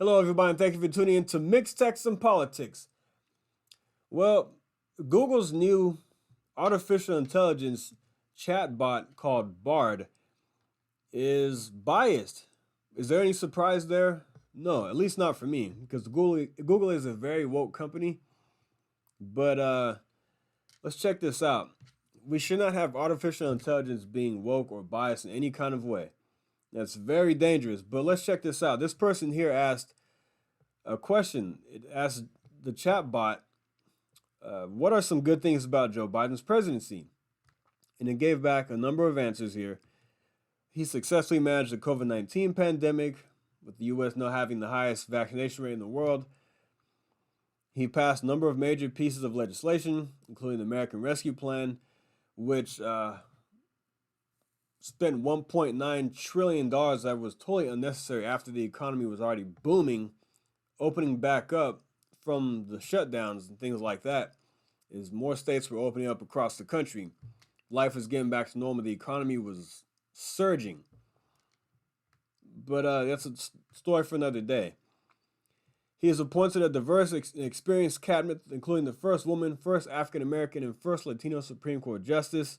Hello, everybody, and thank you for tuning in to Mixed Texan Politics. Well, Google's new artificial intelligence chatbot called Bard is biased. Is there any surprise there? No, at least not for me, because Google is a very woke company. But let's check this out. We should not have artificial intelligence being woke or biased in any kind of way. That's very dangerous. But let's check this out. This person here asked a question. It asked the chatbot, what are some good things about Joe Biden's presidency? And it gave back a number of answers here. He successfully managed the COVID-19 pandemic, with the U.S. now having the highest vaccination rate in the world. He passed a number of major pieces of legislation, including the American Rescue Plan, which spent $1.9 trillion that was totally unnecessary after the economy was already booming. Opening back up from the shutdowns and things like that, is more states were opening up across the country. Life was getting back to normal. The economy was surging. But that's a story for another day. He has appointed a diverse and experienced cabinet, including the first woman, first African American, and first Latino Supreme Court justice.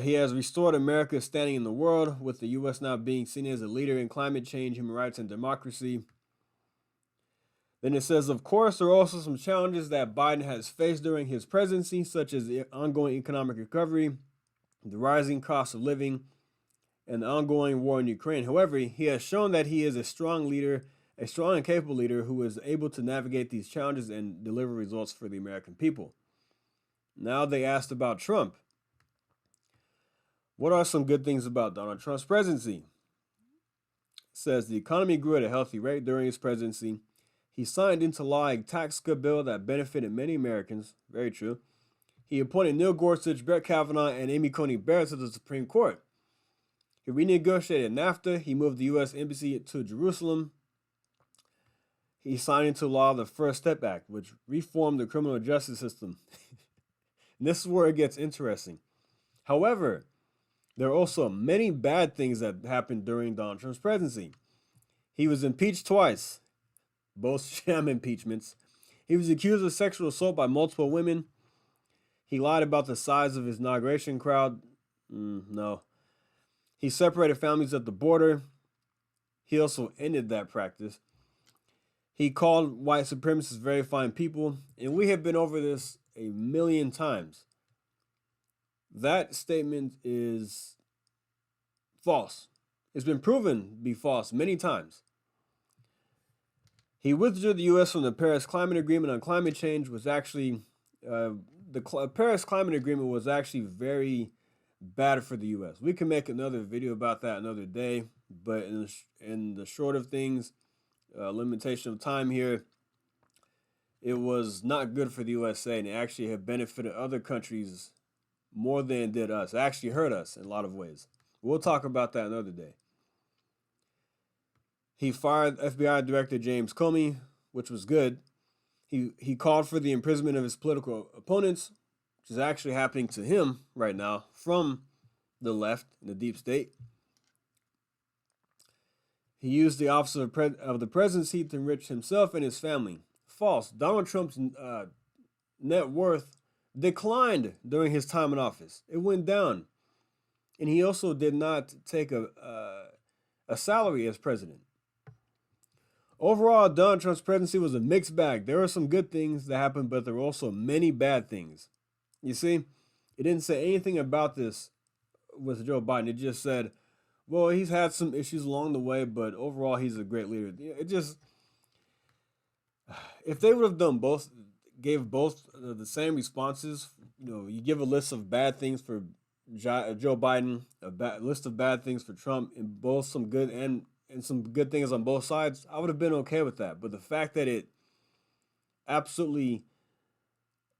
He has restored America's standing in the world, with the U.S. now being seen as a leader in climate change, human rights, and democracy. Then it says, of course, there are also some challenges that Biden has faced during his presidency, such as the ongoing economic recovery, the rising cost of living, and the ongoing war in Ukraine. However, he has shown that he is a strong leader, a strong and capable leader who is able to navigate these challenges and deliver results for the American people. Now they asked about Trump. What are some good things about Donald Trump's presidency? It says the economy grew at a healthy rate during his presidency. He signed into law a tax cut bill that benefited many Americans. Very true. He appointed Neil Gorsuch, Brett Kavanaugh, and Amy Coney Barrett to the Supreme Court. He renegotiated NAFTA. He moved the U.S. Embassy to Jerusalem. He signed into law the First Step Act, which reformed the criminal justice system. And this is where it gets interesting. However, there are also many bad things that happened during Donald Trump's presidency. He was impeached twice, both sham impeachments. He was accused of sexual assault by multiple women. He lied about the size of his inauguration crowd. No. He separated families at the border. He also ended that practice. He called white supremacists very fine people, and we have been over this a million times. That statement is false. It's been proven to be false many times. He withdrew the U.S. from the Paris Climate Agreement on climate change. Was actually the Paris Climate Agreement was actually very bad for the U.S. We can make another video about that another day, but in the short of things, limitation of time here, it was not good for the USA, and it actually had benefited other countries more than it did us. It actually hurt us in a lot of ways. We'll talk about that another day. He fired FBI Director James Comey, which was good. He called for the imprisonment of his political opponents, which is actually happening to him right now from the left in the deep state. He used the office of the presidency to enrich himself and his family. False. Donald Trump's net worth declined during his time in office. It went down. And he also did not take a salary as president. Overall, Donald Trump's presidency was a mixed bag. There were some good things that happened, but there were also many bad things. You see, it didn't say anything about this with Joe Biden. It just said, well, he's had some issues along the way, but overall, he's a great leader. It just, if they would have done both, gave both the same responses, you give a list of bad things for Joe Biden, a list of bad things for Trump, and both some good and some good things on both sides, I would have been okay with that. But the fact that it absolutely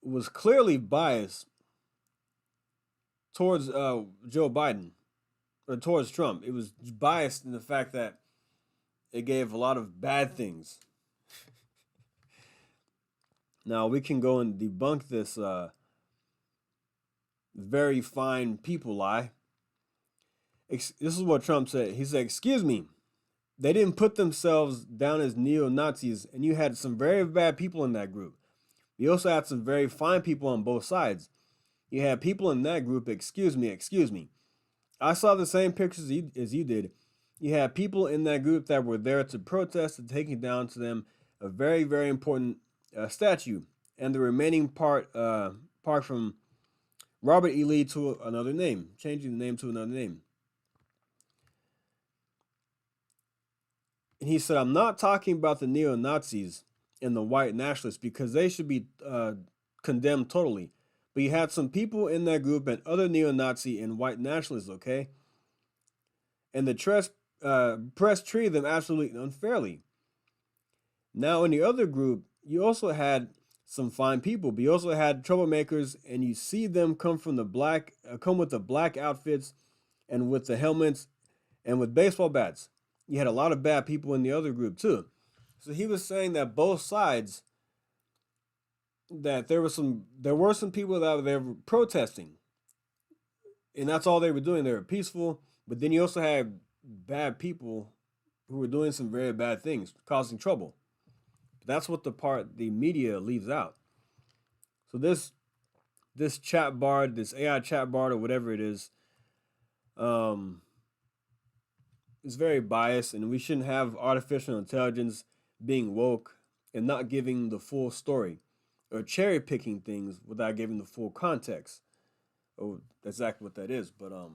was clearly biased towards Joe Biden, or towards Trump, it was biased in the fact that it gave a lot of bad things. Now, we can go and debunk this very fine people lie. This is what Trump said. He said, excuse me, they didn't put themselves down as neo-Nazis, and you had some very bad people in that group. You also had some very fine people on both sides. You had people in that group, excuse me. I saw the same pictures as you did. You had people in that group that were there to protest and taking down to them a very, very important statue. And the remaining part from Robert E. Lee to another name, changing the name to another name. And he said, I'm not talking about the neo-Nazis and the white nationalists because they should be condemned totally. But you had some people in that group and other neo-Nazi and white nationalists, okay? And the press treated them absolutely unfairly. Now, in the other group, you also had some fine people, but you also had troublemakers, and you see them come with the black outfits and with the helmets and with baseball bats. You had a lot of bad people in the other group too. So he was saying that both sides, that there were some people that were protesting, and that's all they were doing. They were peaceful, but then you also had bad people who were doing some very bad things, causing trouble. That's what the media leaves out. So this chatbot, this AI chatbot or whatever it is very biased, and we shouldn't have artificial intelligence being woke and not giving the full story or cherry picking things without giving the full context. Oh, exactly what that is. But I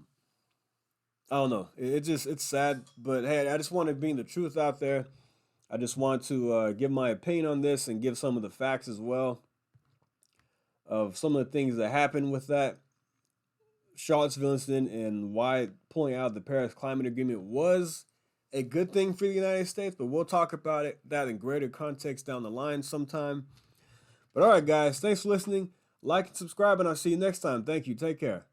don't know. It's sad. But hey, I just want to bring the truth out there. I just want to give my opinion on this and give some of the facts as well of some of the things that happened with that Charlottesville incident and why pulling out of the Paris Climate Agreement was a good thing for the United States. But we'll talk about that in greater context down the line sometime. But all right, guys, thanks for listening. Like and subscribe, and I'll see you next time. Thank you. Take care.